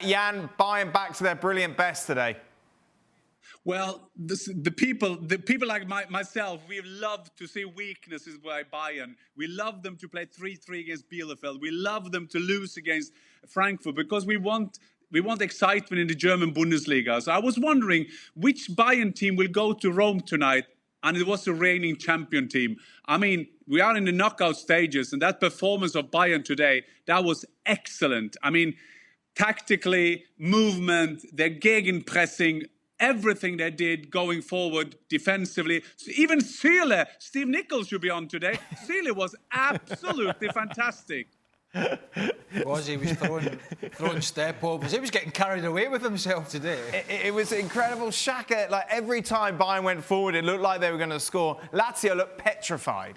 Jan, Bayern back to their brilliant best today. Well, the people like myself, we love to see weaknesses by Bayern. We love them to play 3-3 against Bielefeld. We love them to lose against Frankfurt because we want excitement in the German Bundesliga. So I was wondering which Bayern team will go to Rome tonight, and it was the reigning champion team. I mean, we are in the knockout stages, and that performance of Bayern today, that was excellent. I mean, tactically, movement, their gegenpressing, everything they did going forward defensively. So even Süle, Steve Nichols should be on today. Süle was absolutely fantastic. He was throwing step overs. He was getting carried away with himself today. It was incredible. Shaka, like every time Bayern went forward, it looked like they were going to score. Lazio looked petrified.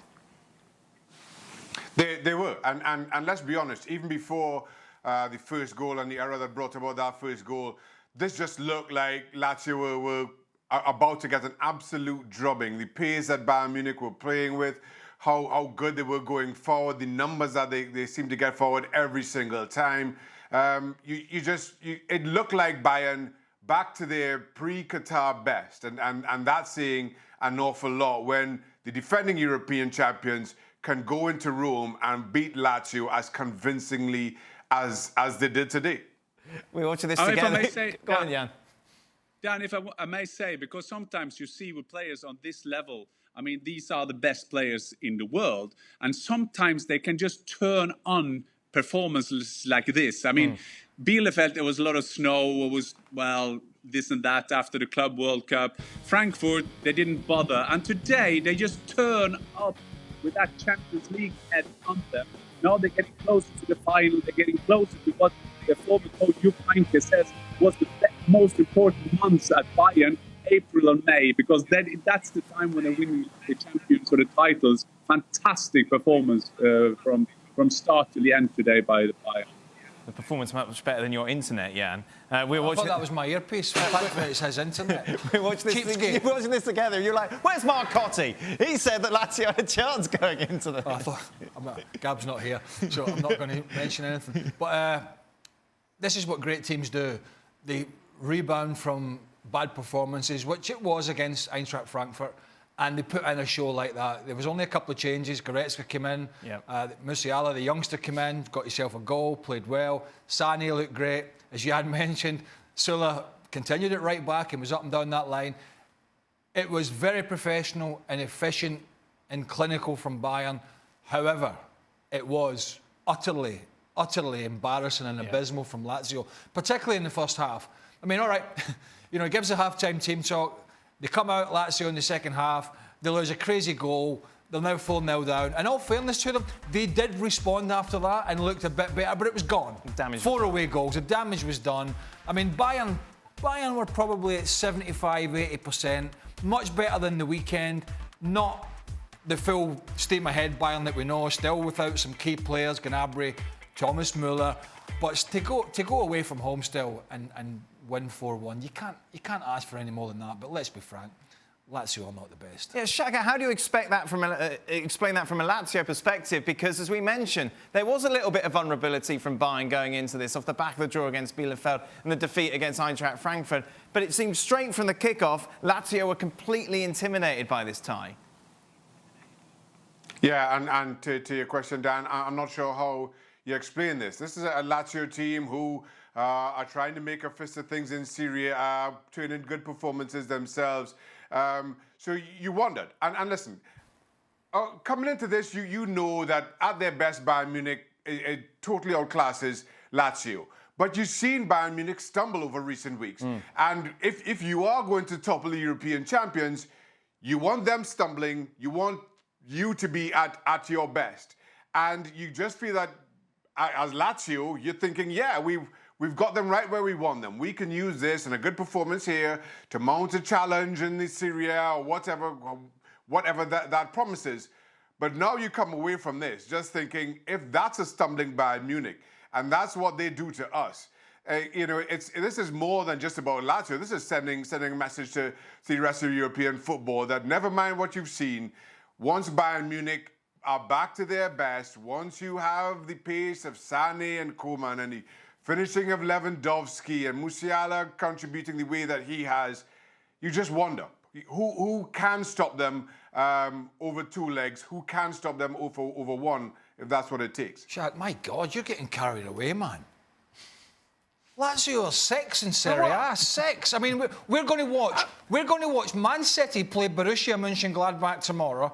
They were, and let's be honest, even before the first goal and the error that brought about that first goal, this just looked like Lazio were about to get an absolute drubbing. The pace that Bayern Munich were playing with, how good they were going forward, the numbers that they seemed to get forward every single time. It looked like Bayern back to their pre-Qatar best, and that's saying an awful lot when the defending European champions can go into Rome and beat Lazio as convincingly as they did today. We're watching this together. If I may say, Go on, Jan. Dan, if I may say, because sometimes you see with players on this level, I mean, these are the best players in the world, and sometimes they can just turn on performances like this. I mean, Bielefeld, there was a lot of snow, it was, well, this and that after the Club World Cup. Frankfurt, they didn't bother, and today they just turn up with that Champions League head on them. Now they're getting closer to the final, they're getting closer to what the former coach Jupp Heynckes says was the most important months at Bayern, April and May, because that's the time when they're winning the champions or the titles. Fantastic performance from start to the end today by the Bayern. The performance much better than your internet, Jan. I thought that was my earpiece. It's his internet. We're watching this together. You're like, where's Mark Cotty? He said that Lazio had a chance going into the... I thought, Gab's not here, so I'm not going to mention anything. But this is what great teams do. They rebound from bad performances, which it was against Eintracht Frankfurt, and they put in a show like that. There was only a couple of changes. Goretzka came in. Yep. Musiala, the youngster, came in, got himself a goal, played well. Sané looked great. As Jan mentioned, Süle continued it right back and was up and down that line. It was very professional and efficient and clinical from Bayern. However, it was utterly embarrassing and abysmal from Lazio, particularly in the first half. I mean, all right, it gives a half-time team talk. They come out, Lazio, in the second half. They lose a crazy goal. They're now 4-0 down. In all fairness to them, they did respond after that and looked a bit better, but it was gone. 4 away goals. The damage was done. I mean, Bayern were probably at 75-80%. Much better than the weekend. Not the full steam ahead Bayern that we know. Still without some key players, Gnabry, Thomas Müller. But to go away from home still and win 4-1, you can't ask for any more than that. But let's be frank, Lazio are not the best. Yeah, Shaka, how do you explain that from a Lazio perspective? Because, as we mentioned, there was a little bit of vulnerability from Bayern going into this off the back of the draw against Bielefeld and the defeat against Eintracht Frankfurt. But it seemed straight from the kickoff, Lazio were completely intimidated by this tie. Yeah, and to your question, Dan, I'm not sure how you explain this. This is a Lazio team who are trying to make a fist of things in Serie A, turning good performances themselves. So you wondered. And listen, coming into this, you know that at their best, Bayern Munich it totally outclasses Lazio. But you've seen Bayern Munich stumble over recent weeks. And if you are going to topple the European champions, you want them stumbling, you want you to be at your best. And you just feel that as Lazio, you're thinking, yeah, we've got them right where we want them. We can use this and a good performance here to mount a challenge in the Serie A or whatever that promises. But now you come away from this just thinking, if that's a stumbling Bayern Munich, and that's what they do to us, this is more than just about Lazio. This is sending a message to the rest of European football that never mind what you've seen, once Bayern Munich are back to their best, once you have the pace of Sané and Koeman and the finishing of Lewandowski and Musiala contributing the way that he has, you just wonder who can stop them over two legs, who can stop them over one, if that's what it takes. Shaq, my God, you're getting carried away, man. Lazio are 6 in Serie A, 6. I mean, we're going to watch Man City play Borussia Mönchengladbach tomorrow.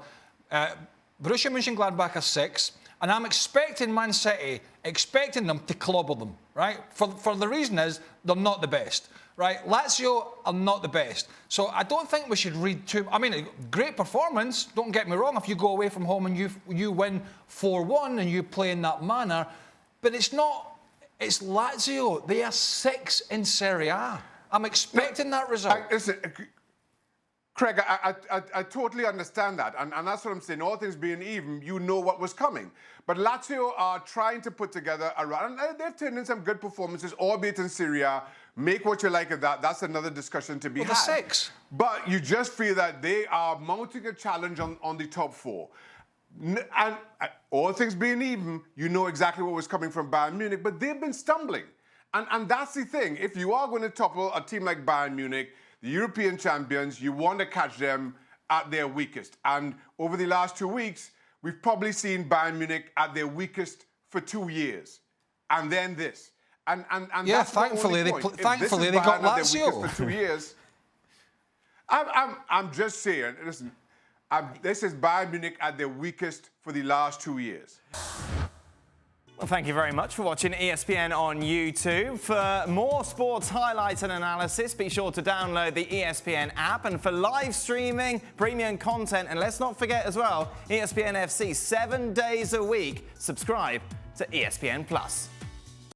Borussia Mönchengladbach are 6, and I'm expecting Man City, them to clobber them, right? For the reason is they're not the best, right? Lazio are not the best. So I don't think we should read too... I mean, great performance, don't get me wrong, if you go away from home and you win 4-1 and you play in that manner, but it's not... It's Lazio. They are 6 in Serie A. I'm expecting that result. Listen, Craig, I totally understand that. And that's what I'm saying. All things being even, you know what was coming. But Lazio are trying to put together a run. And they've turned in some good performances, albeit in Serie A. Make what you like of that. That's another discussion to be had. They're 6. But you just feel that they are mounting a challenge on the top 4. And all things being even, you know exactly what was coming from Bayern Munich, but they've been stumbling. And that's the thing. If you are going to topple a team like Bayern Munich, the European champions, you want to catch them at their weakest. And over the last 2 weeks, we've probably seen Bayern Munich at their weakest for 2 years. And then this. And yeah, that's thankfully they Bayern got at Lazio their weakest for 2 years. I'm just saying, listen, this is Bayern Munich at their weakest for the last 2 years. Well, thank you very much for watching ESPN on YouTube. For more sports highlights and analysis, be sure to download the ESPN app. And for live streaming, premium content, and let's not forget as well, ESPN FC 7 days a week. Subscribe to ESPN+.